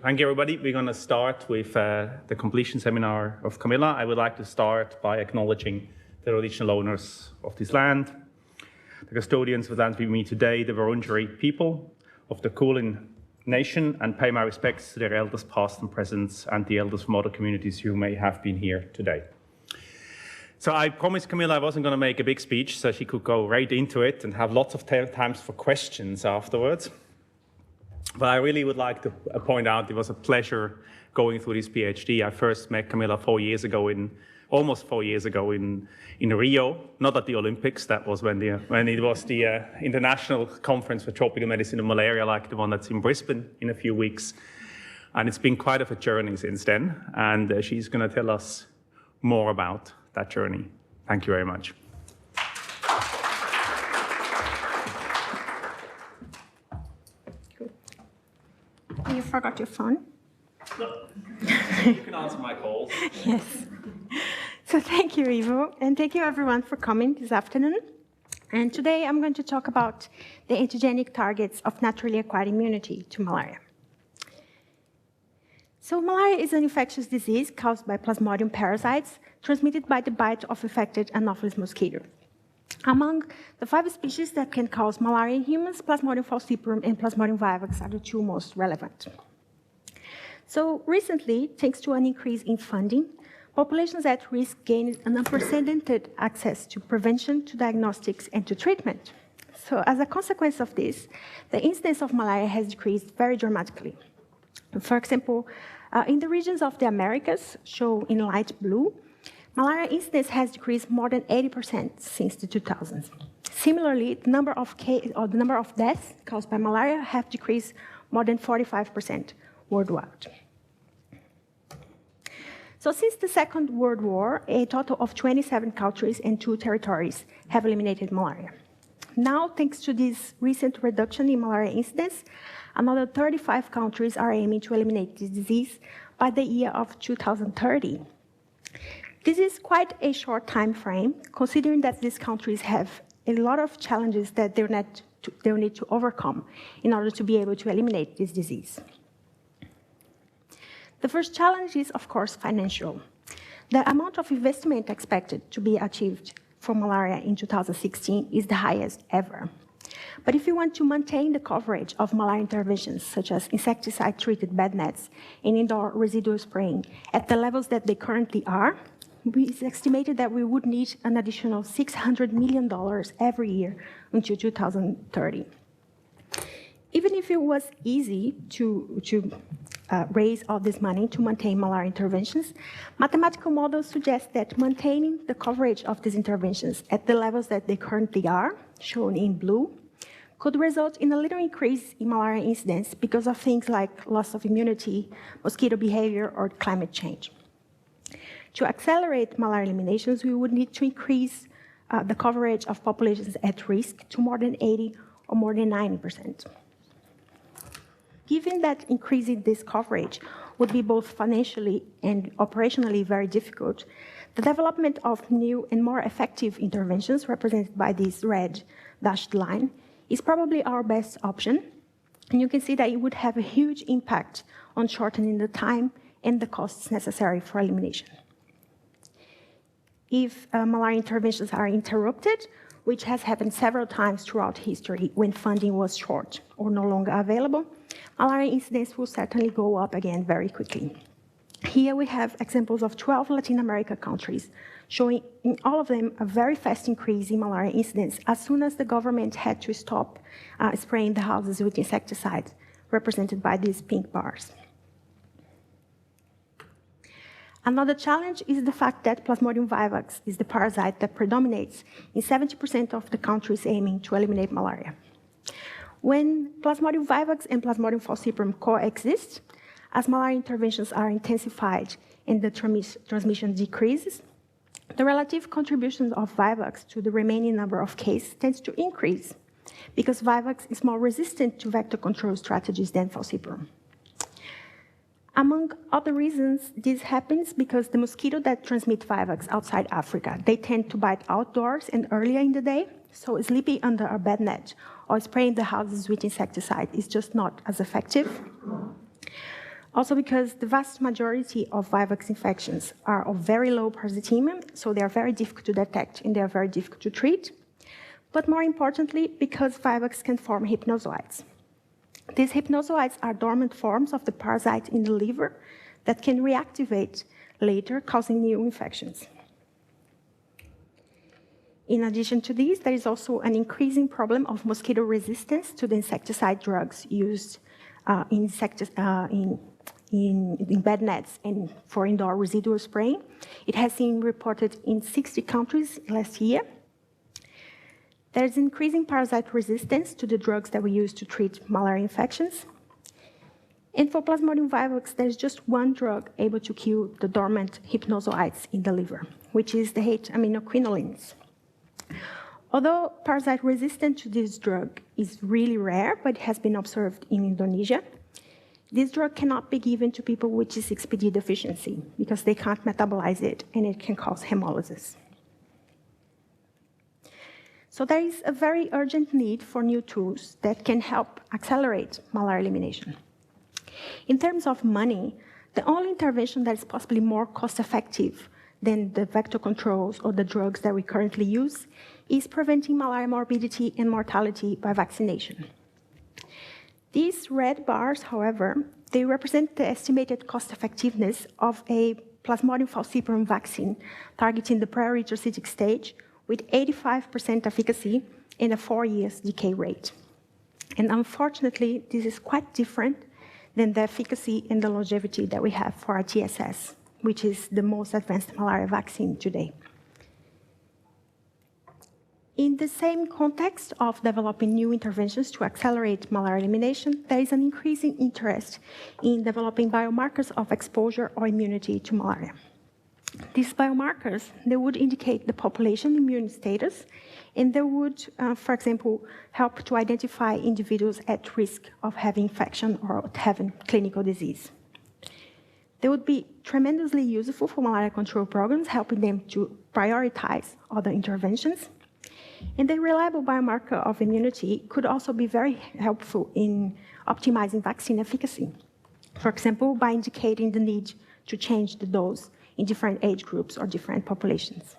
Thank you, everybody. We're going to start with the completion seminar of Camila. I would like to start by acknowledging the traditional owners of this land, the custodians of land with me today, the Wurundjeri people of the Kulin Nation, and pay my respects to their elders past and present, and the elders from other communities who may have been here today. So I promised Camila I wasn't going to make a big speech, so she could go right into it and have lots of times for questions afterwards. But I really would like to point out it was a pleasure going through this PhD. I first met Camila almost 4 years ago in Rio, not at the Olympics. That was when it was the International Conference for Tropical Medicine and Malaria, like the one that's in Brisbane in a few weeks. And it's been quite of a journey since then. And she's going to tell us more about that journey. Thank you very much. You forgot your phone? No. You can answer my calls. Yes. So thank you, Ivo, and thank you everyone for coming this afternoon. And today I'm going to talk about the antigenic targets of naturally acquired immunity to malaria. So malaria is an infectious disease caused by Plasmodium parasites transmitted by the bite of affected Anopheles mosquito. Among the 5 species that can cause malaria in humans, Plasmodium falciparum and Plasmodium vivax are the 2 most relevant. So recently, thanks to an increase in funding, populations at risk gained an unprecedented access to prevention, to diagnostics, and to treatment. So as a consequence of this, the incidence of malaria has decreased very dramatically. For example, in the regions of the Americas, shown in light blue, malaria incidence has decreased more than 80% since the 2000s. Similarly, the number of deaths caused by malaria have decreased more than 45% worldwide. So since the Second World War, a total of 27 countries and 2 territories have eliminated malaria. Now, thanks to this recent reduction in malaria incidence, another 35 countries are aiming to eliminate this disease by the year of 2030. This is quite a short time frame, considering that these countries have a lot of challenges that they'll need to overcome in order to be able to eliminate this disease. The first challenge is, of course, financial. The amount of investment expected to be achieved for malaria in 2016 is the highest ever. But if you want to maintain the coverage of malaria interventions, such as insecticide-treated bed nets and indoor residual spraying, at the levels that they currently are, it's estimated that we would need an additional $600 million every year until 2030. Even if it was easy to raise all this money to maintain malaria interventions, mathematical models suggest that maintaining the coverage of these interventions at the levels that they currently are, shown in blue, could result in a little increase in malaria incidence because of things like loss of immunity, mosquito behavior, or climate change. To accelerate malaria eliminations, we would need to increase the coverage of populations at risk to more than 80 or more than 90%. Given that increasing this coverage would be both financially and operationally very difficult, the development of new and more effective interventions, represented by this red dashed line, is probably our best option. And you can see that it would have a huge impact on shortening the time and the costs necessary for elimination. If malaria interventions are interrupted, which has happened several times throughout history when funding was short or no longer available, malaria incidence will certainly go up again very quickly. Here we have examples of 12 Latin America countries, showing in all of them a very fast increase in malaria incidence as soon as the government had to stop spraying the houses with insecticides, represented by these pink bars. Another challenge is the fact that Plasmodium vivax is the parasite that predominates in 70% of the countries aiming to eliminate malaria. When Plasmodium vivax and Plasmodium falciparum coexist, as malaria interventions are intensified and the transmission decreases, the relative contribution of vivax to the remaining number of cases tends to increase because vivax is more resistant to vector control strategies than falciparum. Among other reasons, this happens because the mosquito that transmit vivax outside Africa, they tend to bite outdoors and earlier in the day, so sleeping under a bed net or spraying the houses with insecticide is just not as effective. Also because the vast majority of vivax infections are of very low parasitemia, so they are very difficult to detect and they are very difficult to treat. But more importantly, because vivax can form hypnozoites. These hypnozoites are dormant forms of the parasite in the liver that can reactivate later, causing new infections. In addition to these, there is also an increasing problem of mosquito resistance to the insecticide drugs used in bed nets and for indoor residual spraying. It has been reported in 60 countries last year. There's increasing parasite resistance to the drugs that we use to treat malaria infections. And for Plasmodium vivax, there's just one drug able to kill the dormant hypnozoites in the liver, which is the 8-aminoquinolines. Although parasite resistance to this drug is really rare, but it has been observed in Indonesia, this drug cannot be given to people with G6PD deficiency because they can't metabolize it and it can cause hemolysis. So there is a very urgent need for new tools that can help accelerate malaria elimination. In terms of money, the only intervention that is possibly more cost-effective than the vector controls or the drugs that we currently use is preventing malaria morbidity and mortality by vaccination. These red bars, however, they represent the estimated cost-effectiveness of a Plasmodium falciparum vaccine targeting the pre-erythrocytic stage with 85% efficacy and a 4-year decay rate. And unfortunately, this is quite different than the efficacy and the longevity that we have for our TSS, which is the most advanced malaria vaccine today. In the same context of developing new interventions to accelerate malaria elimination, there is an increasing interest in developing biomarkers of exposure or immunity to malaria. These biomarkers, they would indicate the population immune status, and they would, for example, help to identify individuals at risk of having infection or having clinical disease. They would be tremendously useful for malaria control programs, helping them to prioritize other interventions. And the reliable biomarker of immunity could also be very helpful in optimizing vaccine efficacy. For example, by indicating the need to change the dose in different age groups or different populations.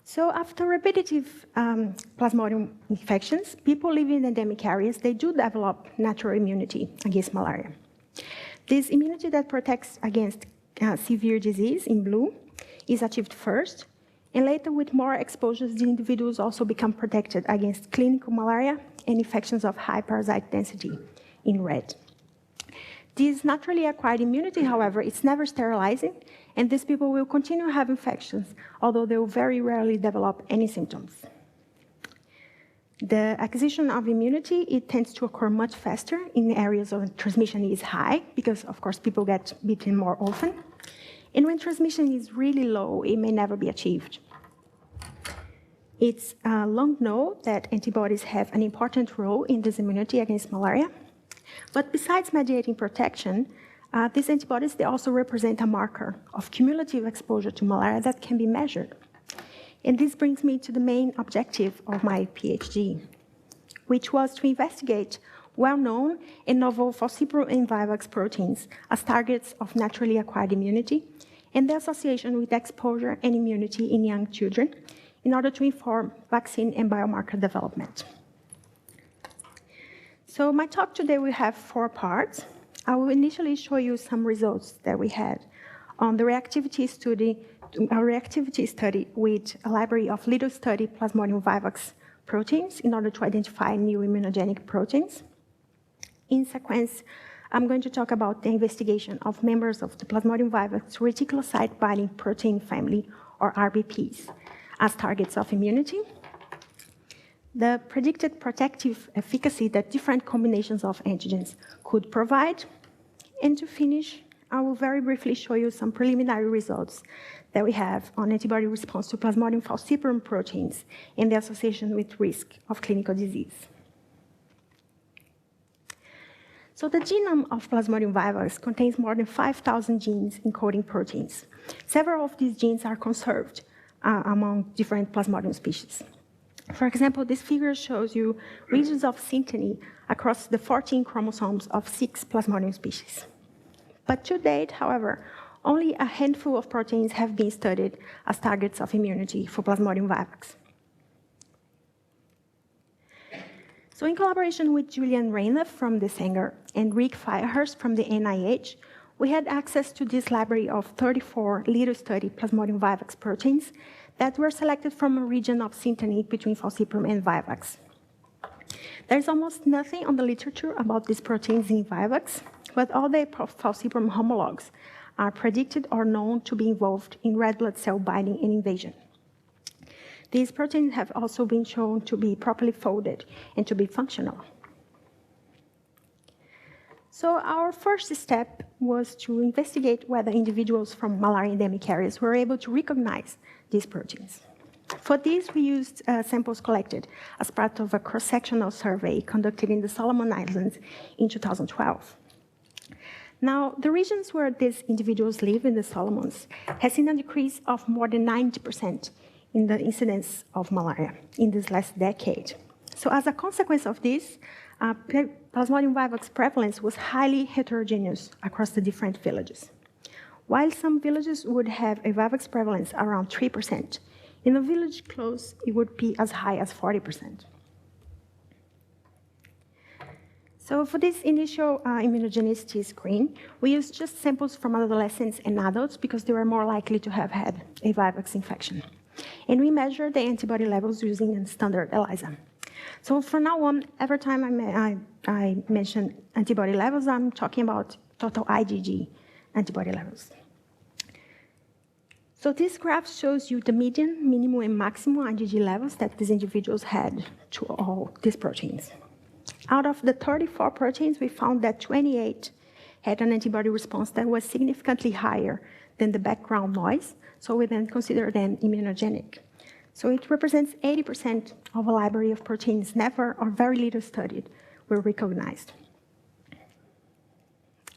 So after repetitive Plasmodium infections, people living in endemic areas, they do develop natural immunity against malaria. This immunity that protects against severe disease in blue is achieved first, and later with more exposures, the individuals also become protected against clinical malaria and infections of high parasite density in red. This naturally acquired immunity, however, it's never sterilizing, and these people will continue to have infections, although they will very rarely develop any symptoms. The acquisition of immunity, it tends to occur much faster in areas where transmission is high, because, of course, people get bitten more often. And when transmission is really low, it may never be achieved. It's long known that antibodies have an important role in this immunity against malaria. But besides mediating protection, these antibodies, they also represent a marker of cumulative exposure to malaria that can be measured. And this brings me to the main objective of my PhD, which was to investigate well-known and novel falciparum and vivax proteins as targets of naturally acquired immunity and the association with exposure and immunity in young children in order to inform vaccine and biomarker development. So my talk today will have 4 parts. I will initially show you some results that we had on the reactivity study with a library of little study Plasmodium vivax proteins in order to identify new immunogenic proteins. In sequence, I'm going to talk about the investigation of members of the Plasmodium vivax reticulocyte binding protein family, or RBPs, as targets of immunity, the predicted protective efficacy that different combinations of antigens could provide, and to finish, I will very briefly show you some preliminary results that we have on antibody response to Plasmodium falciparum proteins and the association with risk of clinical disease. So the genome of Plasmodium vivax contains more than 5,000 genes encoding proteins. Several of these genes are conserved among different Plasmodium species. For example, this figure shows you regions of synteny across the 14 chromosomes of 6 Plasmodium species. But to date, however, only a handful of proteins have been studied as targets of immunity for Plasmodium vivax. So in collaboration with Julian Reynolds from the Sanger and Rick Firehurst from the NIH, we had access to this library of 34 little-studied Plasmodium vivax proteins that were selected from a region of synteny between falciparum and vivax. There's almost nothing on the literature about these proteins in vivax, but all the falciparum homologs are predicted or known to be involved in red blood cell binding and invasion. These proteins have also been shown to be properly folded and to be functional. So our first step was to investigate whether individuals from malaria endemic areas were able to recognize these proteins. For this, we used samples collected as part of a cross-sectional survey conducted in the Solomon Islands in 2012. Now, the regions where these individuals live in the Solomons has seen a decrease of more than 90% in the incidence of malaria in this last decade. So as a consequence of this, Plasmodium vivax prevalence was highly heterogeneous across the different villages. While some villages would have a vivax prevalence around 3%, in a village close, it would be as high as 40%. So for this initial immunogenicity screen, we used just samples from adolescents and adults because they were more likely to have had a vivax infection. And we measured the antibody levels using a standard ELISA. So from now on, every time I mention antibody levels, I'm talking about total IgG antibody levels. So this graph shows you the median, minimum, and maximum IgG levels that these individuals had to all these proteins. Out of the 34 proteins, we found that 28 had an antibody response that was significantly higher than the background noise, so we then consider them immunogenic. So it represents 80% of a library of proteins never or very little studied were recognized.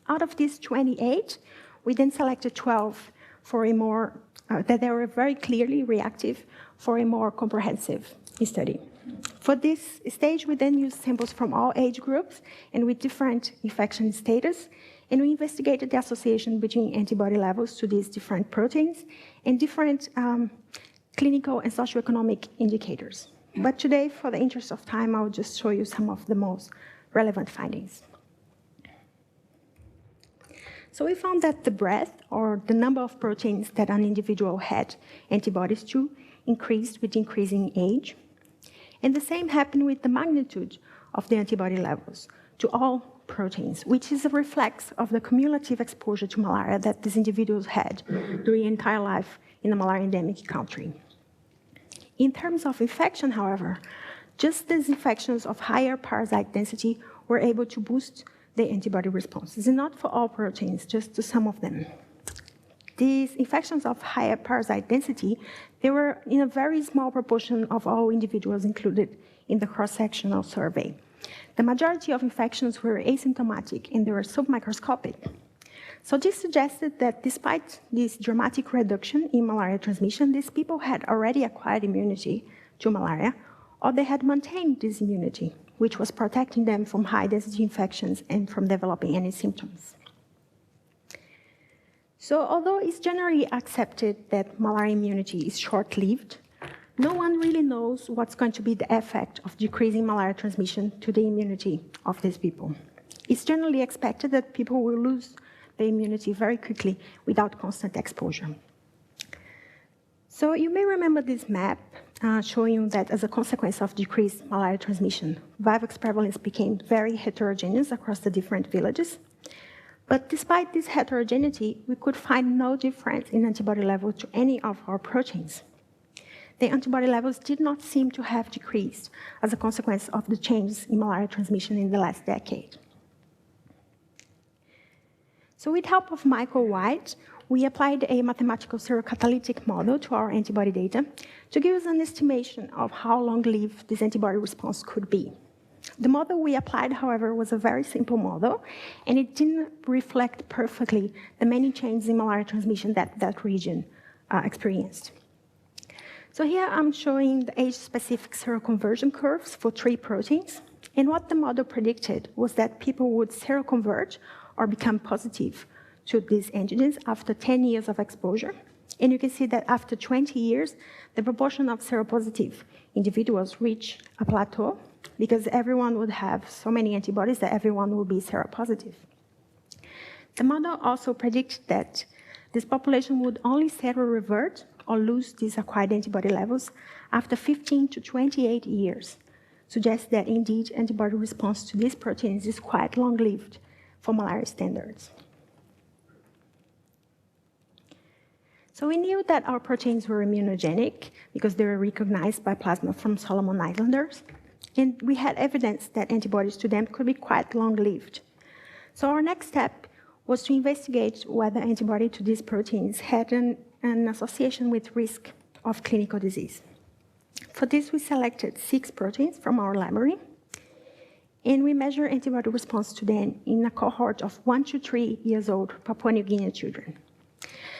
Out of these 28, we then selected 12 for a more, that they were very clearly reactive for a more comprehensive study. For this stage, we then used samples from all age groups and with different infection status, and we investigated the association between antibody levels to these different proteins and different clinical and socioeconomic indicators. But today, for the interest of time, I'll just show you some of the most relevant findings. So we found that the breadth, or the number of proteins that an individual had antibodies to, increased with increasing age. And the same happened with the magnitude of the antibody levels to all proteins, which is a reflex of the cumulative exposure to malaria that these individuals had during their entire life in a malaria endemic country. In terms of infection, however, just these infections of higher parasite density were able to boost the antibody responses, and not for all proteins, just to some of them. These infections of higher parasite density, they were in a very small proportion of all individuals included in the cross-sectional survey. The majority of infections were asymptomatic and they were submicroscopic. So this suggested that despite this dramatic reduction in malaria transmission, these people had already acquired immunity to malaria, or they had maintained this immunity, which was protecting them from high-density infections and from developing any symptoms. So although it's generally accepted that malaria immunity is short-lived, no one really knows what's going to be the effect of decreasing malaria transmission to the immunity of these people. It's generally expected that people will lose their immunity very quickly without constant exposure. So you may remember this map showing you that as a consequence of decreased malaria transmission, vivax prevalence became very heterogeneous across the different villages. But despite this heterogeneity, we could find no difference in antibody level to any of our proteins. The antibody levels did not seem to have decreased as a consequence of the changes in malaria transmission in the last decade. So with help of Michael White, we applied a mathematical serocatalytic model to our antibody data to give us an estimation of how long-lived this antibody response could be. The model we applied, however, was a very simple model, and it didn't reflect perfectly the many changes in malaria transmission that that region experienced. So here I'm showing the age-specific seroconversion curves for 3 proteins. And what the model predicted was that people would seroconvert or become positive to these antigens after 10 years of exposure. And you can see that after 20 years, the proportion of seropositive individuals reach a plateau because everyone would have so many antibodies that everyone will be seropositive. The model also predicted that this population would only serorevert or lose these acquired antibody levels after 15 to 28 years, suggests that indeed antibody response to these proteins is quite long-lived for malaria standards. So we knew that our proteins were immunogenic because they were recognized by plasma from Solomon Islanders, and we had evidence that antibodies to them could be quite long-lived. So our next step was to investigate whether antibody to these proteins had an association with risk of clinical disease. For this, we selected 6 proteins from our library, and we measured antibody response to them in a cohort of 1 to 3 years old Papua New Guinea children.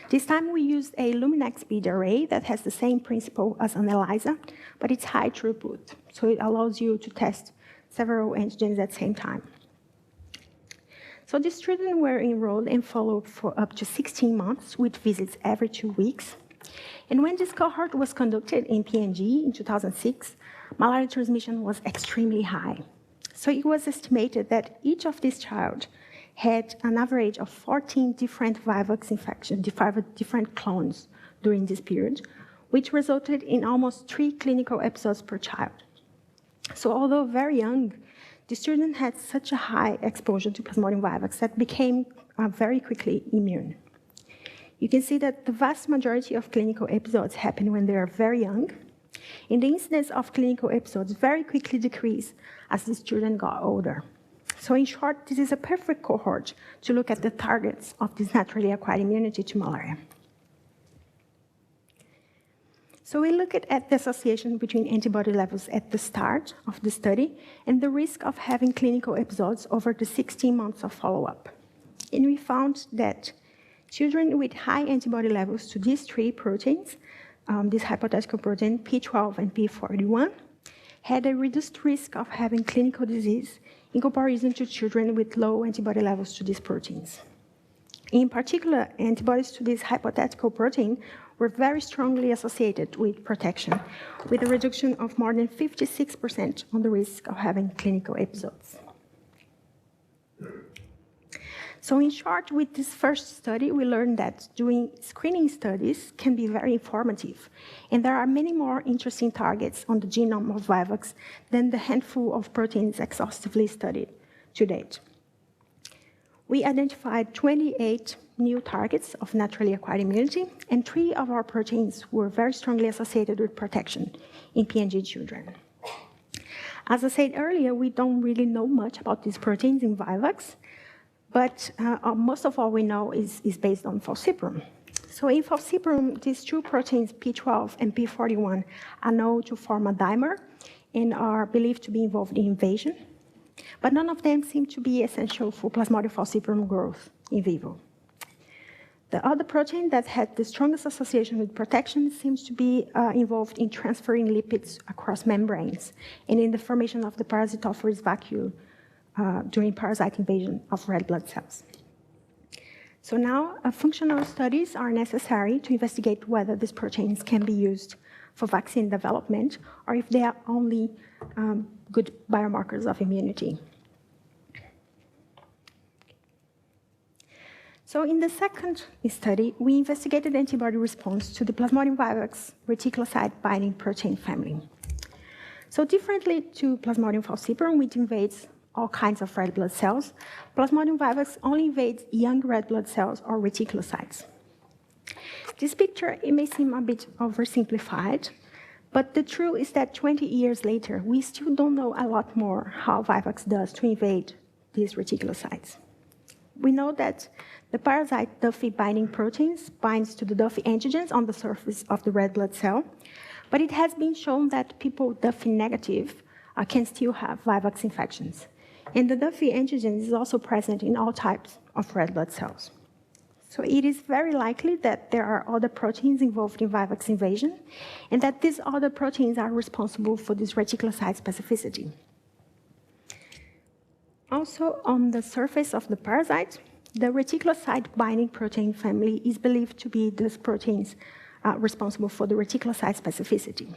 This time we used a Luminex bead array that has the same principle as an ELISA, but it's high throughput, so it allows you to test several antigens at the same time. So these children were enrolled and followed for up to 16 months with visits every 2 weeks. And when this cohort was conducted in PNG in 2006, malaria transmission was extremely high. So it was estimated that each of these children had an average of 14 different vivax infections, different clones during this period, which resulted in almost 3 clinical episodes per child. So although very young, the student had such a high exposure to Plasmodium vivax that became very quickly immune. You can see that the vast majority of clinical episodes happen when they are very young, and the incidence of clinical episodes very quickly decreased as the student got older. So in short, this is a perfect cohort to look at the targets of this naturally acquired immunity to malaria. So we looked at the association between antibody levels at the start of the study and the risk of having clinical episodes over the 16 months of follow-up. And we found that children with high antibody levels to these 3 proteins, this hypothetical protein, P12 and P41, had a reduced risk of having clinical disease in comparison to children with low antibody levels to these proteins. In particular, antibodies to this hypothetical protein were very strongly associated with protection, with a reduction of more than 56% on the risk of having clinical episodes. So in short, with this first study, we learned that doing screening studies can be very informative, and there are many more interesting targets on the genome of vivax than the handful of proteins exhaustively studied to date. We identified 28 new targets of naturally acquired immunity, and 3 of our proteins were very strongly associated with protection in PNG children. As I said earlier, we don't really know much about these proteins in vivax, but most of all we know is based on falciparum. So in falciparum, these 2 proteins, P12 and P41, are known to form a dimer and are believed to be involved in invasion, but none of them seem to be essential for Plasmodium falciparum growth in vivo. The other protein that had the strongest association with protection seems to be involved in transferring lipids across membranes and in the formation of the parasitophorus vacuole during parasite invasion of red blood cells. So now functional studies are necessary to investigate whether these proteins can be used for vaccine development or if they are only good biomarkers of immunity. So in the second study, we investigated antibody response to the Plasmodium vivax reticulocyte binding protein family. So differently to Plasmodium falciparum, which invades all kinds of red blood cells, Plasmodium vivax only invades young red blood cells or reticulocytes. This picture, it may seem a bit oversimplified, but the truth is that 20 years later, we still don't know a lot more how vivax does to invade these reticulocytes. We know that the parasite Duffy binding proteins binds to the Duffy antigens on the surface of the red blood cell, but it has been shown that people Duffy negative can still have vivax infections. And the Duffy antigen is also present in all types of red blood cells. So it is very likely that there are other proteins involved in vivax invasion, and that these other proteins are responsible for this reticulocyte specificity. Also, on the surface of the parasite, the reticulocyte binding protein family is believed to be those proteins responsible for the reticulocyte specificity.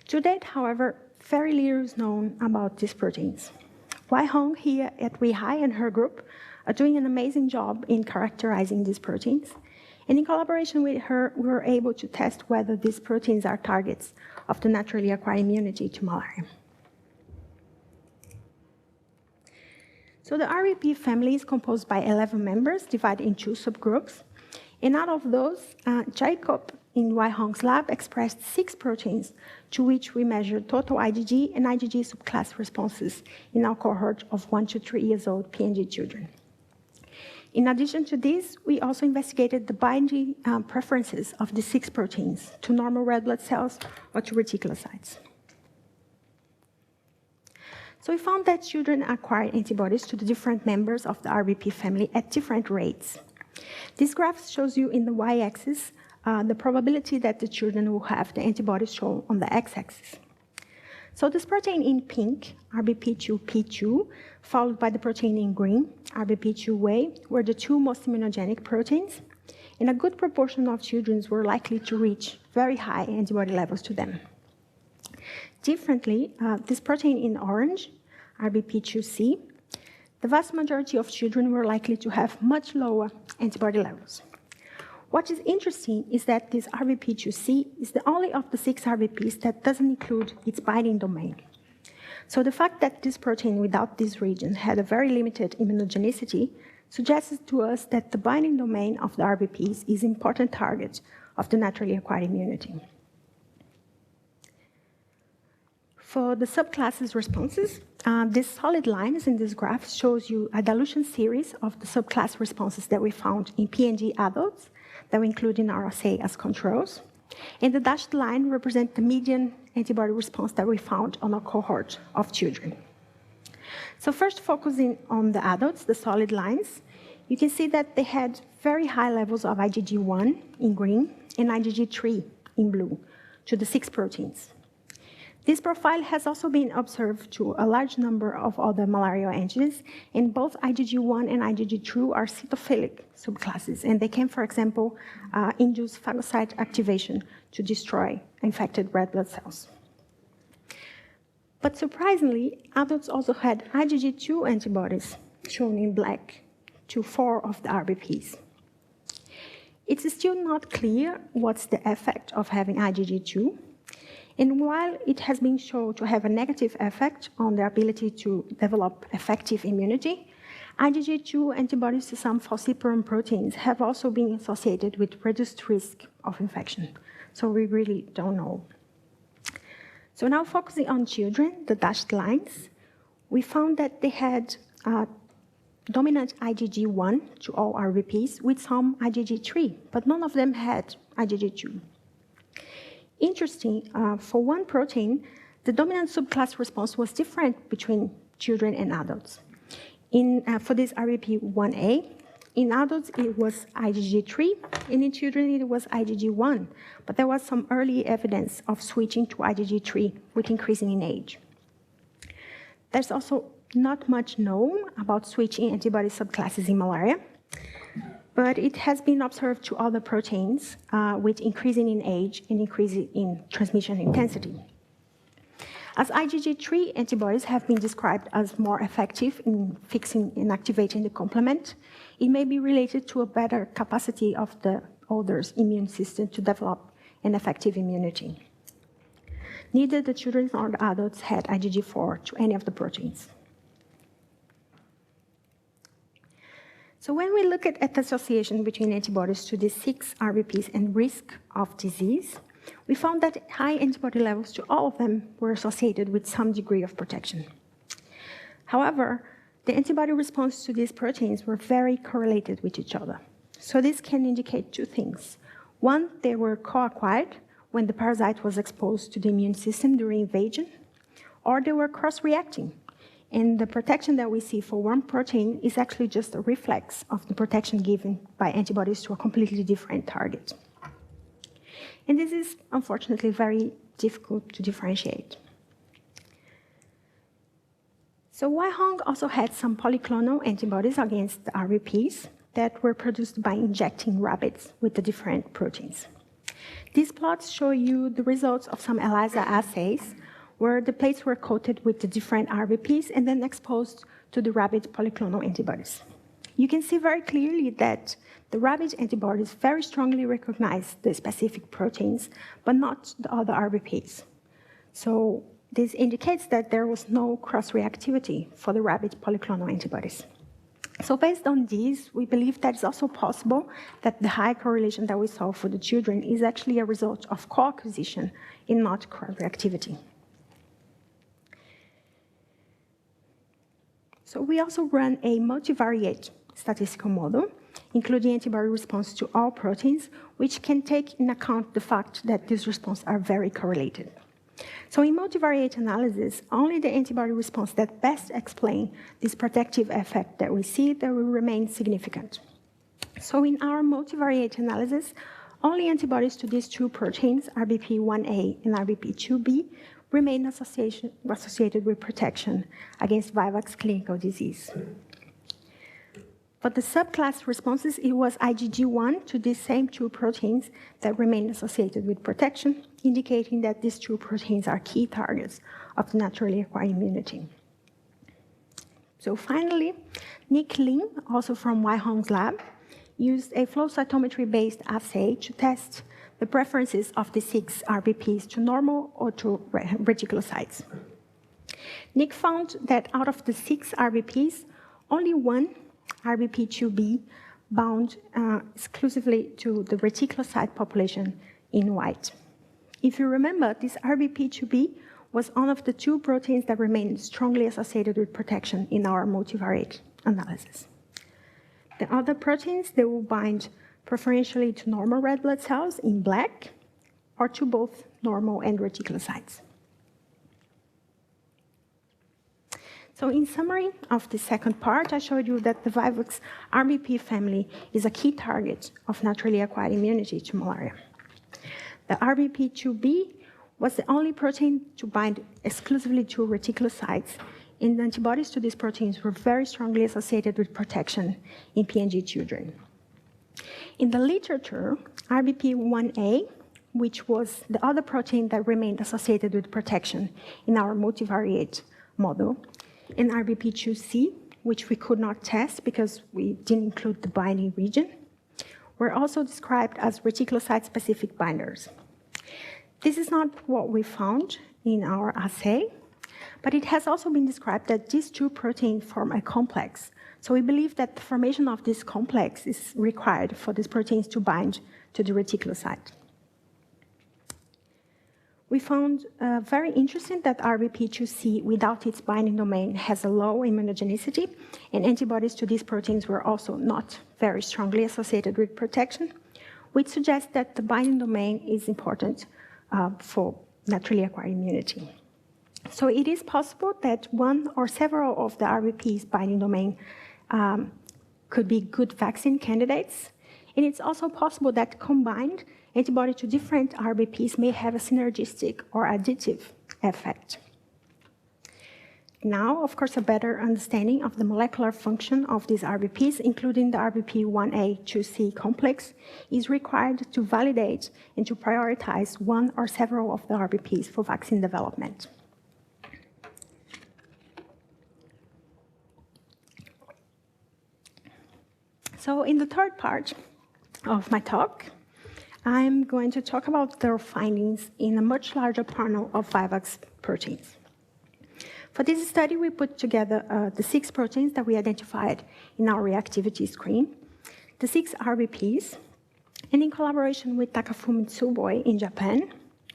To date, however, very little is known about these proteins. Wei Hong here at WEHI and her group are doing an amazing job in characterizing these proteins. And in collaboration with her, we were able to test whether these proteins are targets of the naturally acquired immunity to malaria. So the RBP family is composed by 11 members, divided in 2 subgroups. And out of those, Jacob in Wei Hong's lab expressed 6 proteins to which we measured total IgG and IgG subclass responses in our cohort of 1 to 3 years old PNG children. In addition to this, we also investigated the binding preferences of the 6 proteins to normal red blood cells or to reticulocytes. So we found that children acquired antibodies to the different members of the RBP family at different rates. This graph shows you in the y-axis the probability that the children will have the antibodies shown on the x-axis. So this protein in pink, RBP2P2, followed by the protein in green, RBP2A, were the 2 most immunogenic proteins, and a good proportion of children were likely to reach very high antibody levels to them. Differently, this protein in orange, RBP2C, the vast majority of children were likely to have much lower antibody levels. What is interesting is that this RBP2C is the only of the 6 RBPs that doesn't include its binding domain. So the fact that this protein without this region had a very limited immunogenicity suggests to us that the binding domain of the RBPs is an important target of the naturally acquired immunity. For the subclasses responses, these solid lines in this graph shows you a dilution series of the subclass responses that we found in PNG adults that we include in our assay as controls. And the dashed line represents the median antibody response that we found on a cohort of children. So first focusing on the adults, the solid lines, you can see that they had very high levels of IgG1 in green and IgG3 in blue to the 6 proteins. This profile has also been observed to a large number of other malaria antigens, and both IgG1 and IgG2 are cytophilic subclasses, and they can, for example, induce phagocyte activation to destroy infected red blood cells. But surprisingly, adults also had IgG2 antibodies, shown in black, to 4 of the RBPs. It's still not clear what's the effect of having IgG2, and while it has been shown to have a negative effect on the ability to develop effective immunity, IgG2 antibodies to some falciparum proteins have also been associated with reduced risk of infection. So we really don't know. So now focusing on children, the dashed lines, we found that they had dominant IgG1 to all RBPs with some IgG3, but none of them had IgG2. Interesting, for one protein, the dominant subclass response was different between children and adults. For this RBP1A, in adults it was IgG3, and in children it was IgG1, but there was some early evidence of switching to IgG3 with increasing in age. There's also not much known about switching antibody subclasses in malaria, but it has been observed to other proteins with increasing in age and increasing in transmission intensity. As IgG3 antibodies have been described as more effective in fixing and activating the complement, it may be related to a better capacity of the older immune system to develop an effective immunity. Neither the children nor the adults had IgG4 to any of the proteins. So when we look at the association between antibodies to these 6 RBPs and risk of disease, we found that high antibody levels to all of them were associated with some degree of protection. However, the antibody response to these proteins were very correlated with each other. So this can indicate 2 things. One, they were co-acquired when the parasite was exposed to the immune system during invasion, or they were cross-reacting, And the protection that we see for one protein is actually just a reflex of the protection given by antibodies to a completely different target. And this is, unfortunately, very difficult to differentiate. So WEHI also had some polyclonal antibodies against the RBPs that were produced by injecting rabbits with the different proteins. These plots show you the results of some Eliza assays where the plates were coated with the different RBPs and then exposed to the rabbit polyclonal antibodies. You can see very clearly that the rabbit antibodies very strongly recognize the specific proteins, but not the other RBPs. So this indicates that there was no cross-reactivity for the rabbit polyclonal antibodies. So based on these, we believe that it's also possible that the high correlation that we saw for the children is actually a result of co-acquisition and not cross-reactivity. So we also run a multivariate statistical model, including antibody response to all proteins, which can take into account the fact that these responses are very correlated. So in multivariate analysis, only the antibody response that best explain this protective effect that we see that will remain significant. So in our multivariate analysis, only antibodies to these two proteins, RBP1A and RBP2B, remain associated with protection against vivax clinical disease. For the subclass responses, it was IgG1 to these same two proteins that remain associated with protection, indicating that these two proteins are key targets of the naturally acquired immunity. So finally, Nick Lim, also from WEHI's lab, used a flow cytometry-based assay to test the preferences of the 6 RBPs to normal or to reticulocytes. Nick found that out of the 6 RBPs, only one RBP2B bound exclusively to the reticulocyte population in white. If you remember, this RBP2B was one of the 2 proteins that remained strongly associated with protection in our multivariate analysis. The other proteins, they will bind preferentially to normal red blood cells in black or to both normal and reticulocytes. So in summary of the second part, I showed you that the vivax RBP family is a key target of naturally acquired immunity to malaria. The RBP2B was the only protein to bind exclusively to reticulocytes, and the antibodies to these proteins were very strongly associated with protection in PNG children. In the literature, RBP1A, which was the other protein that remained associated with protection in our multivariate model, and RBP2C, which we could not test because we didn't include the binding region, were also described as reticulocyte-specific binders. This is not what we found in our assay, but it has also been described that these 2 proteins form a complex. So we believe that the formation of this complex is required for these proteins to bind to the reticulocyte. We found very interesting that RBP2C, without its binding domain, has a low immunogenicity, and antibodies to these proteins were also not very strongly associated with protection, which suggests that the binding domain is important for naturally acquired immunity. So it is possible that one or several of the RBP's binding domain could be good vaccine candidates, and it's also possible that combined antibody to different RBPs may have a synergistic or additive effect. Now, of course, a better understanding of the molecular function of these RBPs, including the RBP1A2C complex, is required to validate and to prioritize one or several of the RBPs for vaccine development. So in the third part of my talk, I'm going to talk about their findings in a much larger panel of vivax proteins. For this study, we put together the 6 proteins that we identified in our reactivity screen, the 6 RBPs, and in collaboration with Takafumi Tsuboi in Japan,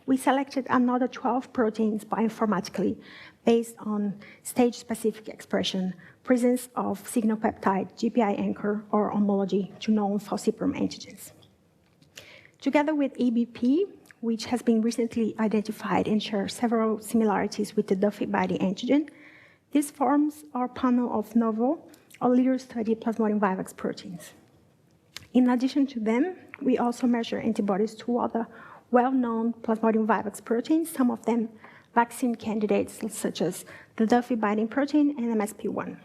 we selected another 12 proteins bioinformatically based on stage-specific expression, presence of signal peptide, GPI anchor, or homology to known falciparum antigens. Together with EBP, which has been recently identified and shares several similarities with the Duffy body antigen, This forms our panel of novel or later-study Plasmodium vivax proteins. In addition to them, we also measure antibodies to other well-known Plasmodium vivax proteins, some of them vaccine candidates such as the Duffy binding protein and MSP1.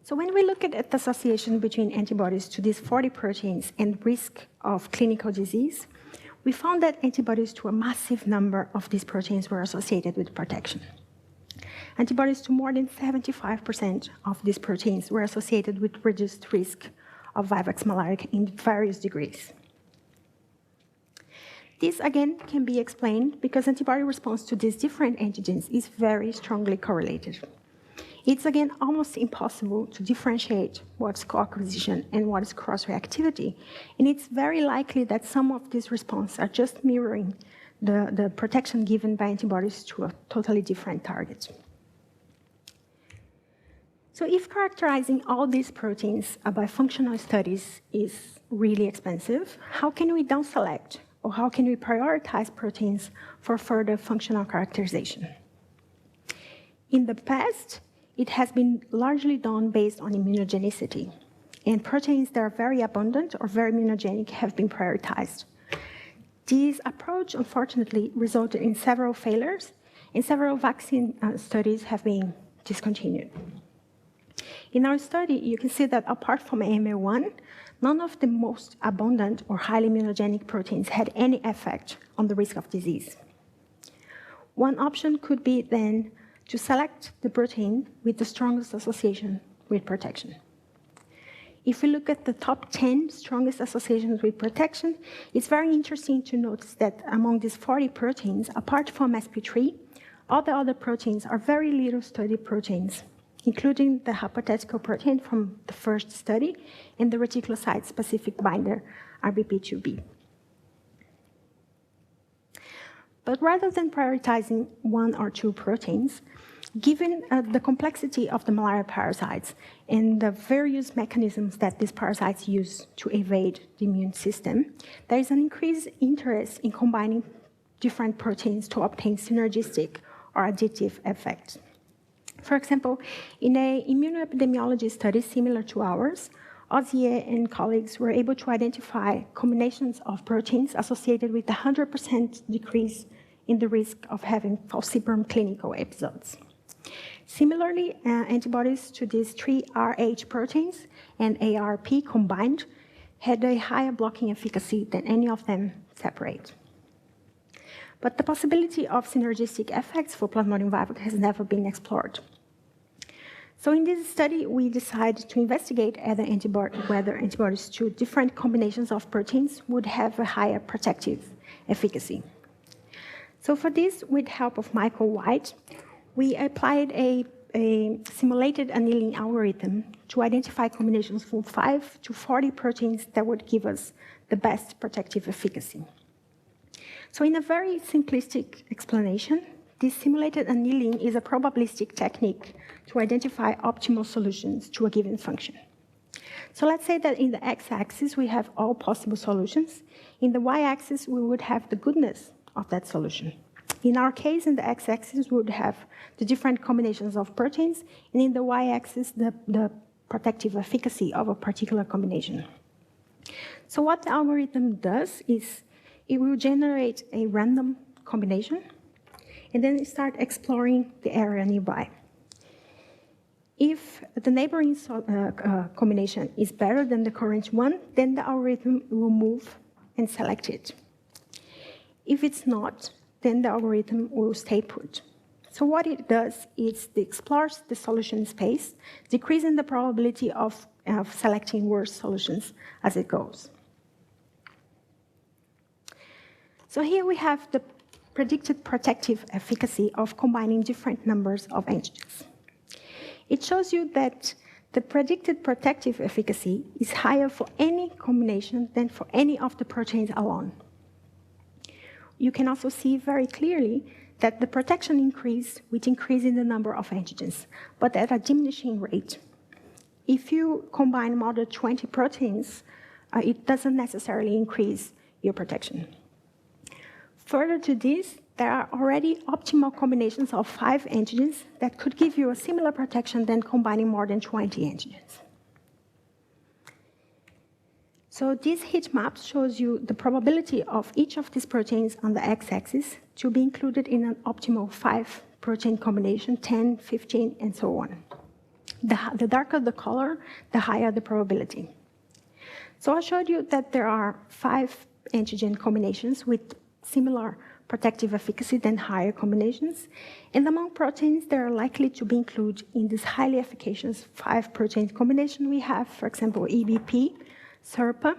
So when we look at the association between antibodies to these 40 proteins and risk of clinical disease, we found that antibodies to a massive number of these proteins were associated with protection. Antibodies to more than 75% of these proteins were associated with reduced risk of vivax malaria in various degrees. This, again, can be explained because antibody response to these different antigens is very strongly correlated. It's, again, almost impossible to differentiate what's co-acquisition and what is cross-reactivity, and it's very likely that some of these responses are just mirroring the protection given by antibodies to a totally different target. So if characterizing all these proteins by functional studies is really expensive, how can we down-select, or how can we prioritize proteins for further functional characterization? In the past, it has been largely done based on immunogenicity, and proteins that are very abundant or very immunogenic have been prioritized. This approach, unfortunately, resulted in several failures, and several vaccine studies have been discontinued. In our study, you can see that apart from AML1, none of the most abundant or highly immunogenic proteins had any effect on the risk of disease. One option could be then to select the protein with the strongest association with protection. If we look at the top 10 strongest associations with protection, it's very interesting to notice that among these 40 proteins, apart from SP3, all the other proteins are very little studied proteins, including the hypothetical protein from the first study and the reticulocyte specific binder, RBP2B. But rather than prioritizing one or two proteins, given the complexity of the malaria parasites and the various mechanisms that these parasites use to evade the immune system, there is an increased interest in combining different proteins to obtain synergistic or additive effects. For example, in an immunoepidemiology study similar to ours, Ozier and colleagues were able to identify combinations of proteins associated with a 100% decrease in the risk of having falciparum clinical episodes. Similarly, antibodies to these three Rh proteins and ARP combined had a higher blocking efficacy than any of them separate. But the possibility of synergistic effects for Plasmodium vivax has never been explored. So in this study, we decided to investigate whether antibodies to different combinations of proteins would have a higher protective efficacy. So for this, with the help of Michael White, we applied a simulated annealing algorithm to identify combinations from 5 to 40 proteins that would give us the best protective efficacy. So in a very simplistic explanation, this simulated annealing is a probabilistic technique to identify optimal solutions to a given function. So let's say that in the x-axis, we have all possible solutions. In the y-axis, we would have the goodness of that solution. In our case, in the x-axis, we would have the different combinations of proteins, and in the y-axis, the protective efficacy of a particular combination. So what the algorithm does is it will generate a random combination, and then start exploring the area nearby. If the neighboring combination is better than the current one, then the algorithm will move and select it. If it's not, then the algorithm will stay put. So what it does is it explores the solution space, decreasing the probability of selecting worse solutions as it goes. So here we have the predicted protective efficacy of combining different numbers of antigens. It shows you that the predicted protective efficacy is higher for any combination than for any of the proteins alone. You can also see very clearly that the protection increased with increasing the number of antigens, but at a diminishing rate. If you combine more than 20 proteins, it doesn't necessarily increase your protection. Further to this, there are already optimal combinations of 5 antigens that could give you a similar protection than combining more than 20 antigens. So this heat map shows you the probability of each of these proteins on the x-axis to be included in an optimal 5 protein combination, 10, 15, and so on. The darker the color, the higher the probability. So I showed you that there are 5 antigen combinations with similar protective efficacy than higher combinations. And among proteins, they are likely to be included in this highly efficacious 5 protein combination we have, for example, EBP, SERPA,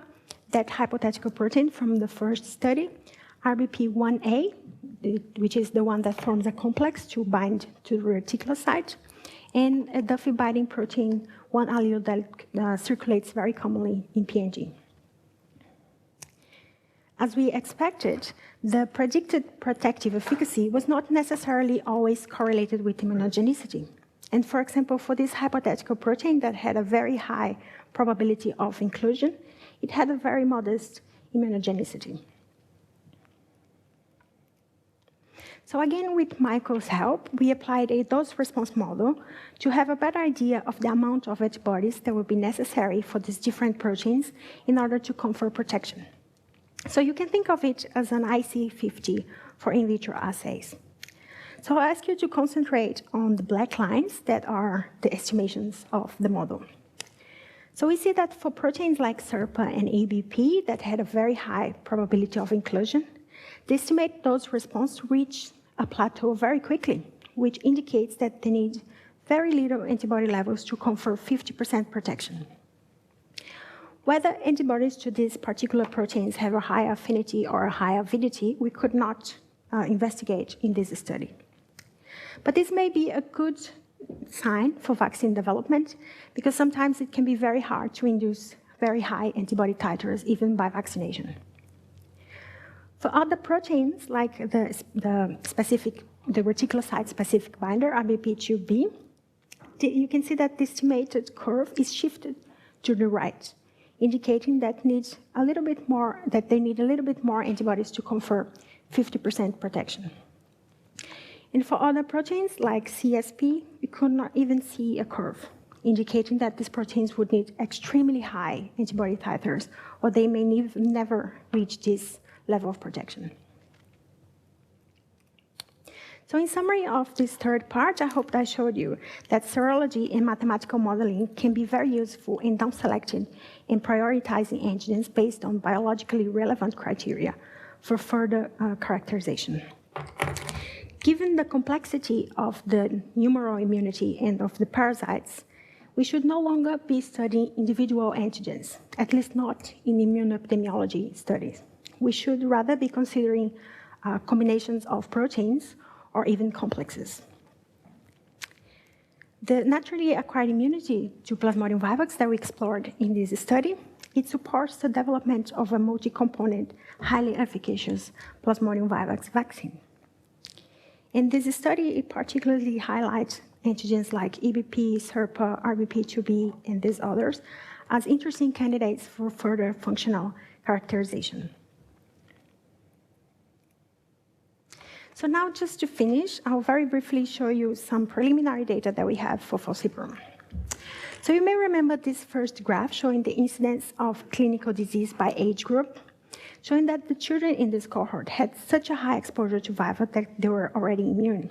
that hypothetical protein from the first study, RBP1A, which is the one that forms a complex to bind to the reticulocyte, and a Duffy binding protein, one allele that circulates very commonly in PNG. As we expected, the predicted protective efficacy was not necessarily always correlated with immunogenicity. And for example, for this hypothetical protein that had a very high probability of inclusion, it had a very modest immunogenicity. So again, with Michael's help, we applied a dose-response model to have a better idea of the amount of antibodies that would be necessary for these different proteins in order to confer protection. So you can think of it as an IC50 for in vitro assays. So I ask you to concentrate on the black lines that are the estimations of the model. So we see that for proteins like SERPA and ABP that had a very high probability of inclusion, the estimated dose response reached a plateau very quickly, which indicates that they need very little antibody levels to confer 50% protection. Whether antibodies to these particular proteins have a high affinity or a high avidity, we could not investigate in this study. But this may be a good sign for vaccine development, because sometimes it can be very hard to induce very high antibody titers, even by vaccination. For other proteins, like the reticulocyte-specific binder, RBP2B, you can see that the estimated curve is shifted to the right, indicating that they need a little bit more antibodies to confer 50% protection. And for other proteins, like CSP, we could not even see a curve, indicating that these proteins would need extremely high antibody titers, or they may never reach this level of protection. So in summary of this third part, I hope I showed you that serology and mathematical modeling can be very useful in down-selecting and prioritizing antigens based on biologically relevant criteria for further characterization. Given the complexity of the humoral immunity and of the parasites, we should no longer be studying individual antigens, at least not in immunoepidemiology studies. We should rather be considering combinations of proteins or even complexes. The naturally acquired immunity to Plasmodium vivax that we explored in this study, it supports the development of a multi-component, highly efficacious Plasmodium vivax vaccine. In this study, it particularly highlights antigens like EBP, SERPA, RBP2B, and these others as interesting candidates for further functional characterization. So now, just to finish, I'll very briefly show you some preliminary data that we have for falciparum. So you may remember this first graph showing the incidence of clinical disease by age group, showing that the children in this cohort had such a high exposure to vivax that they were already immune.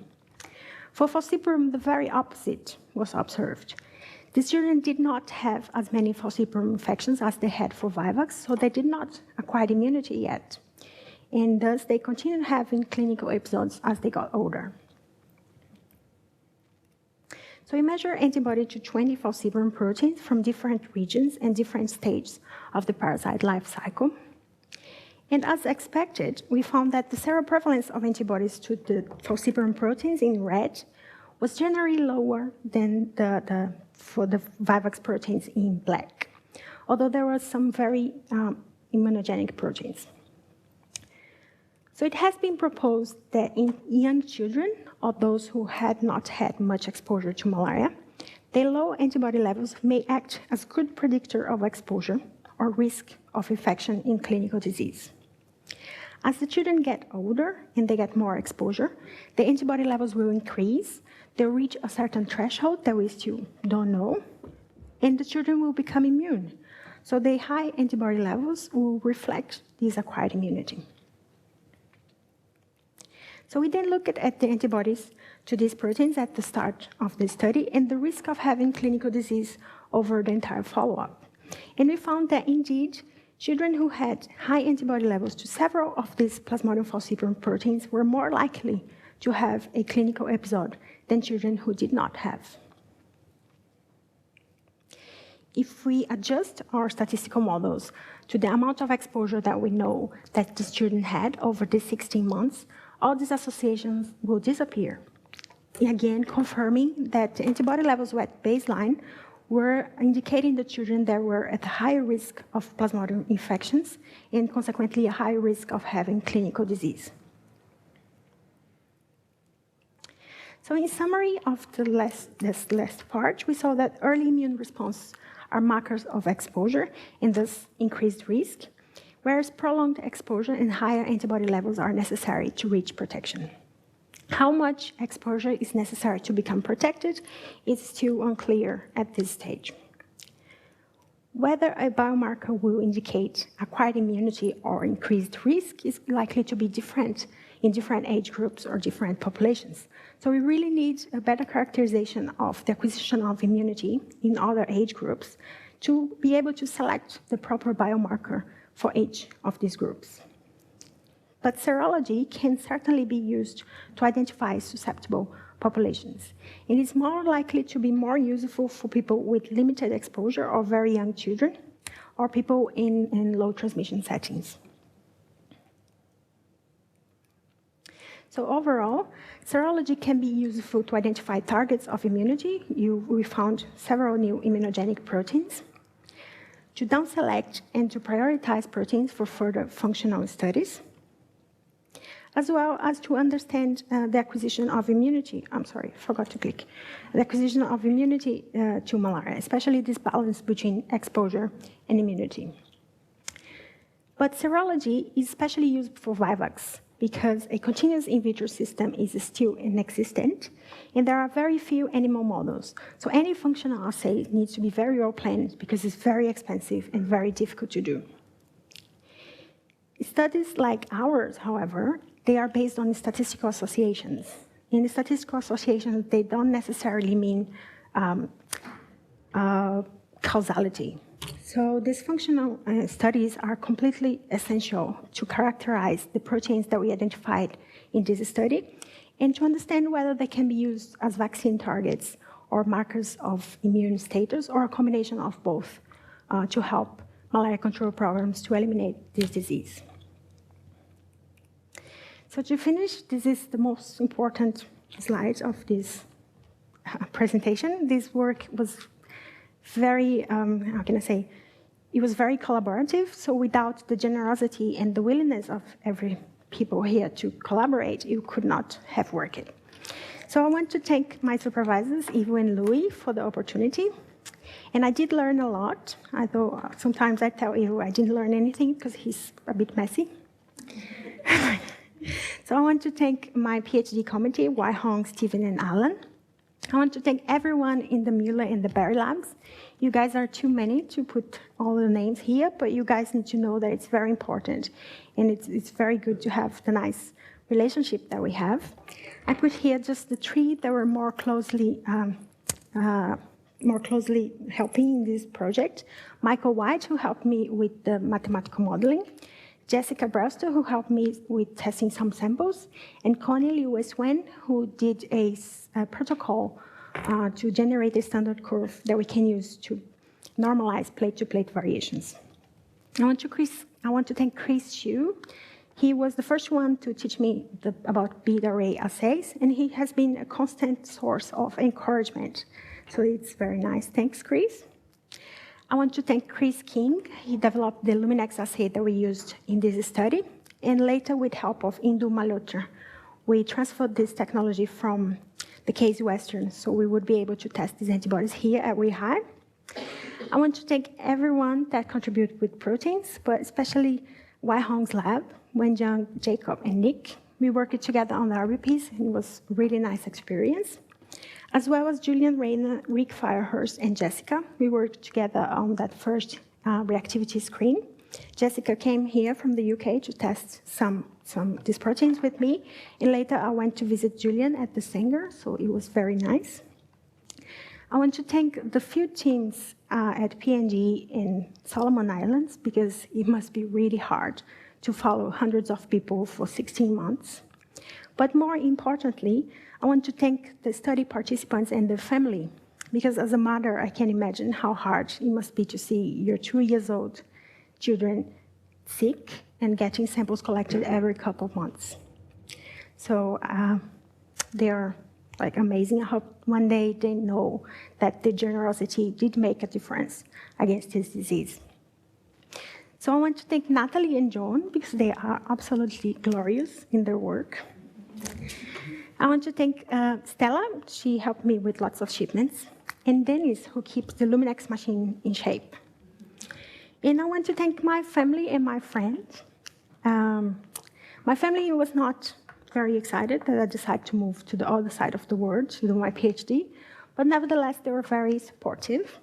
For falciparum, the very opposite was observed. These children did not have as many falciparum infections as they had for vivax, so they did not acquire immunity yet. And thus, they continued having clinical episodes as they got older. So we measure antibody to 20 falciparum proteins from different regions and different stages of the parasite life cycle. And as expected, we found that the seroprevalence of antibodies to the falciparum proteins in red was generally lower than for the vivax proteins in black, although there were some very immunogenic proteins. So it has been proposed that in young children, or those who had not had much exposure to malaria, their low antibody levels may act as a good predictor of exposure or risk of infection in clinical disease. As the children get older and they get more exposure, the antibody levels will increase. They'll reach a certain threshold that we still don't know, and the children will become immune. So the high antibody levels will reflect this acquired immunity. So we then looked at the antibodies to these proteins at the start of the study and the risk of having clinical disease over the entire follow-up. And we found that indeed, children who had high antibody levels to several of these Plasmodium falciparum proteins were more likely to have a clinical episode than children who did not have. If we adjust our statistical models to the amount of exposure that we know that these children had over these 16 months, all these associations will disappear. Again, confirming that the antibody levels at baseline were indicating the children that were at higher risk of Plasmodium infections and consequently a higher risk of having clinical disease. So in summary of this last part, we saw that early immune response are markers of exposure and thus increased risk, whereas prolonged exposure and higher antibody levels are necessary to reach protection. How much exposure is necessary to become protected is still unclear at this stage. Whether a biomarker will indicate acquired immunity or increased risk is likely to be different in different age groups or different populations. So we really need a better characterization of the acquisition of immunity in other age groups to be able to select the proper biomarker for each of these groups. But serology can certainly be used to identify susceptible populations. It is more likely to be more useful for people with limited exposure or very young children or people in low transmission settings. So overall, serology can be useful to identify targets of immunity. We found several new immunogenic proteins, to down-select and to prioritize proteins for further functional studies, as well as to understand the acquisition of immunity. I'm sorry, forgot to click. The acquisition of immunity to malaria, especially this balance between exposure and immunity. But serology is especially used for vivax because a continuous in vitro system is still inexistent, and there are very few animal models. So any functional assay needs to be very well planned because it's very expensive and very difficult to do. Studies like ours, however, they are based on statistical associations. In the statistical associations, they don't necessarily mean causality. So these functional studies are completely essential to characterize the proteins that we identified in this study and to understand whether they can be used as vaccine targets or markers of immune status or a combination of both to help malaria control programs to eliminate this disease. So to finish, this is the most important slide of this presentation. This work was very, how can I say, it was very collaborative. So without the generosity and the willingness of every people here to collaborate, you could not have worked. So I want to thank my supervisors, Ivo and Louis, for the opportunity. And I did learn a lot, although sometimes I tell Ivo I didn't learn anything because he's a bit messy. So I want to thank my PhD committee, Wai Hong, Stephen, and Alan. I want to thank everyone in the Mueller and the Berry labs. You guys are too many to put all the names here, but you guys need to know that it's very important. And it's very good to have the nice relationship that we have. I put here just the three that were more closely helping in this project. Michael White, who helped me with the mathematical modeling. Jessica Brewster, who helped me with testing some samples, and Connie Lewis-Wen, who did a protocol to generate a standard curve that we can use to normalize plate-to-plate variations. I want to thank Chris Hsu. He was the first one to teach me about bead array assays, and he has been a constant source of encouragement. So it's very nice. Thanks, Chris. I want to thank Chris King. He developed the Luminex assay that we used in this study. And later, with help of Indu Malhotra, we transferred this technology from the Case Western, so we would be able to test these antibodies here at WEHI. I want to thank everyone that contributed with proteins, but especially Wei Hong's lab, Wenjiang, Jacob, and Nick. We worked together on the RBPs, and it was a really nice experience. As well as Julian, Raina, Rick Firehurst, and Jessica. We worked together on that first reactivity screen. Jessica came here from the UK to test some these proteins with me, and later I went to visit Julian at the Sanger, so it was very nice. I want to thank the few teams at P&G in Solomon Islands, because it must be really hard to follow hundreds of people for 16 months. But more importantly, I want to thank the study participants and their family, because as a mother, I can imagine how hard it must be to see your 2-year-old children sick and getting samples collected every couple of months. So they are like amazing. I hope one day they know that the generosity did make a difference against this disease. So I want to thank Natalie and John, because they are absolutely glorious in their work. I want to thank Stella. She helped me with lots of shipments. And Dennis, who keeps the Luminex machine in shape. And I want to thank my family and my friends. My family was not very excited that I decided to move to the other side of the world to do my PhD, but nevertheless, they were very supportive.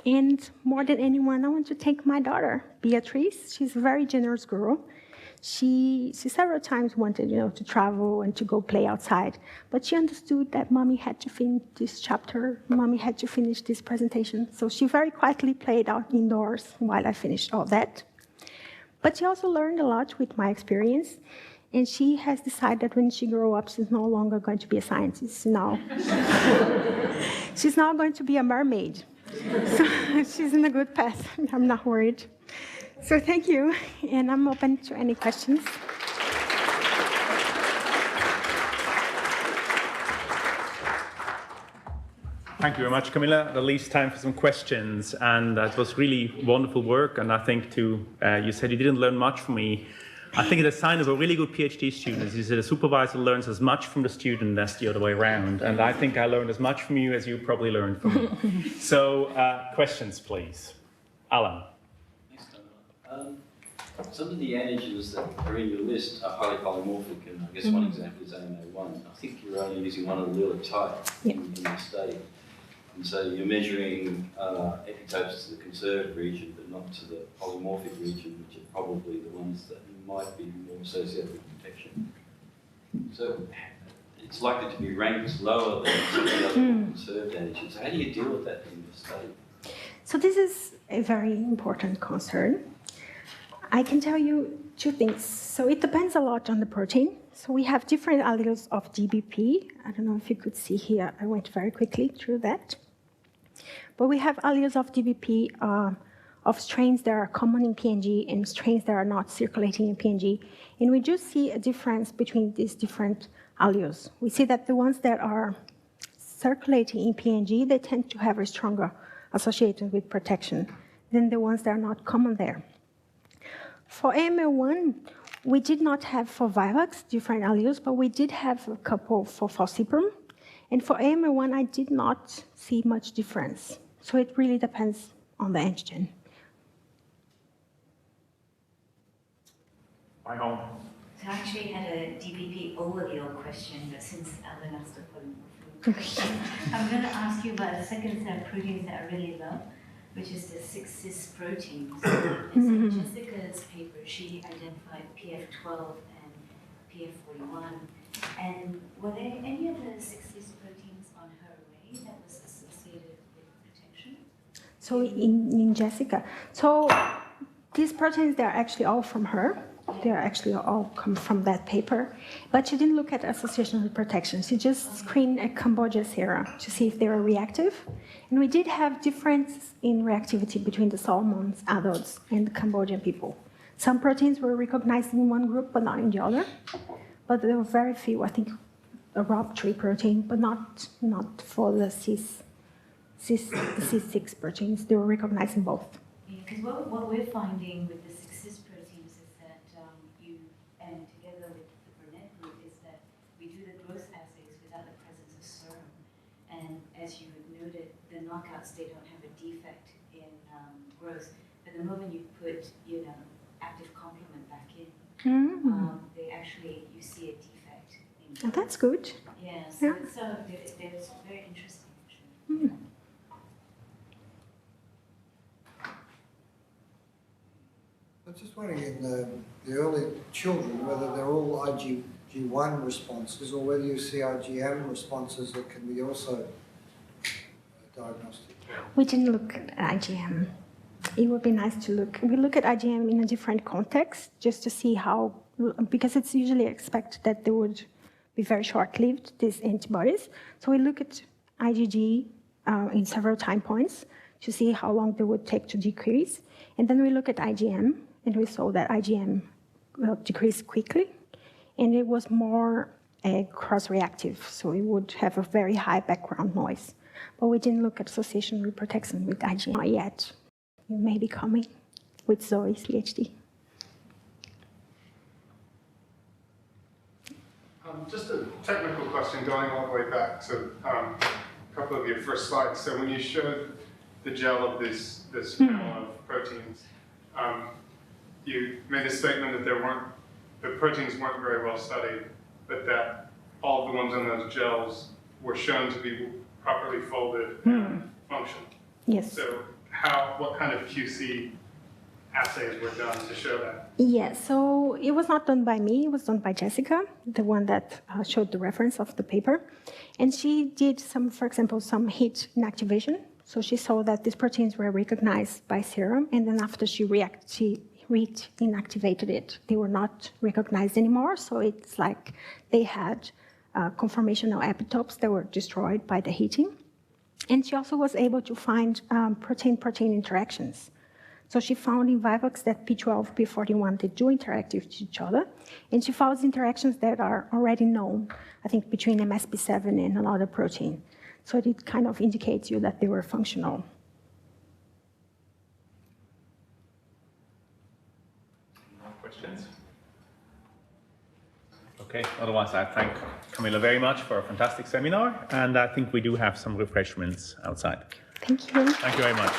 And more than anyone, I want to thank my daughter, Beatrice. She's a very generous girl. She several times wanted, to travel and to go play outside, but she understood that mommy had to finish this chapter, mommy had to finish this presentation. So she very quietly played out indoors while I finished all that. But she also learned a lot with my experience, and she has decided that when she grows up, she's no longer going to be a scientist now. She's now going to be a mermaid. So she's in a good path. I'm not worried. So thank you, and I'm open to any questions. Thank you very much, Camila. At least time for some questions, and it was really wonderful work. And I think you said you didn't learn much from me. I think it's a sign of a really good PhD student is that the supervisor learns as much from the student as the other way around. And I think I learned as much from you as you probably learned from me. So questions, please. Alan. Some of the antigens that are in your list are highly polymorphic, and I guess one example is AMA1. I think you're only using one allele type in your study. And so you're measuring epitopes to the conserved region, but not to the polymorphic region, which are probably the ones that might be more associated with infection. So it's likely to be ranked lower than some of the other conserved antigens. So how do you deal with that in your study? So this is a very important concern. I can tell you two things. So it depends a lot on the protein. So we have different alleles of DBP. I don't know if you could see here. I went very quickly through that. But we have alleles of DBP of strains that are common in PNG and strains that are not circulating in PNG. And we do see a difference between these different alleles. We see that the ones that are circulating in PNG, they tend to have a stronger association with protection than the ones that are not common there. For AML1, we did not have for vivax different alleles, but we did have a couple for falciparum. And for AML1, I did not see much difference. So it really depends on the antigen. Hi, home. So I actually had a DBP overview question, but since Alan asked the polymorphic question, I'm going to ask you about the second set of proteins that I really love, which is the 6 cis proteins. And so Jessica's paper, she identified PF12 and PF41. And were there any of the 6 cis proteins on her array that was associated with protection? So in Jessica. So these proteins, they're actually all from her. They're actually all come from that paper. But she didn't look at association with protection. She just screened a Cambodia sera to see if they were reactive. And we did have differences in reactivity between the Solomons adults and the Cambodian people. Some proteins were recognized in one group, but not in the other. But there were very few, I think, a ROP3 protein, but not for the C6 proteins. They were recognized in both. Yeah, because what we're finding with the 6 cis proteins is that and together with the Burnett group, is that we do the growth assays without the presence of serum. And as you noted, the knockouts, they don't have a defect in growth. But the moment you put, active complement back in, they actually, you see a defect. Oh, that's good. Yeah, so it's very interesting, actually. I'm just wondering in the early children whether they're all IgG1 responses or whether you see IgM responses that can be also diagnostic. We didn't look at IgM. It would be nice to look. We look at IgM in a different context just to see how, because it's usually expected that they would be very short-lived, these antibodies. So we look at IgG in several time points to see how long they would take to decrease. And then we look at IgM, and we saw that IgM decreased quickly, and it was more cross-reactive, so it would have a very high background noise. But we didn't look at association with protection with IgM. Not yet. It may be coming with Zoe's PhD. Just a technical question going all the way back to a couple of your first slides. So when you showed the gel of this panel of proteins, you made a statement that the proteins weren't very well studied, but that all of the ones in those gels were shown to be properly folded and function. Yes. So what kind of QC assays were done to show that? Yes, so it was not done by me, it was done by Jessica, the one that showed the reference of the paper. And she did for example, some heat inactivation. So she saw that these proteins were recognized by serum, and then after she inactivated it, they were not recognized anymore. So it's like they had conformational epitopes that were destroyed by the heating. And she also was able to find protein-protein interactions. So she found in vivax that P12, P41, they do interact with each other. And she found interactions that are already known, I think, between MSP7 and another protein. So it kind of indicates you that they were functional. More questions? Okay, otherwise I thank Camila very much for a fantastic seminar, and I think we do have some refreshments outside. Thank you. Thank you very much.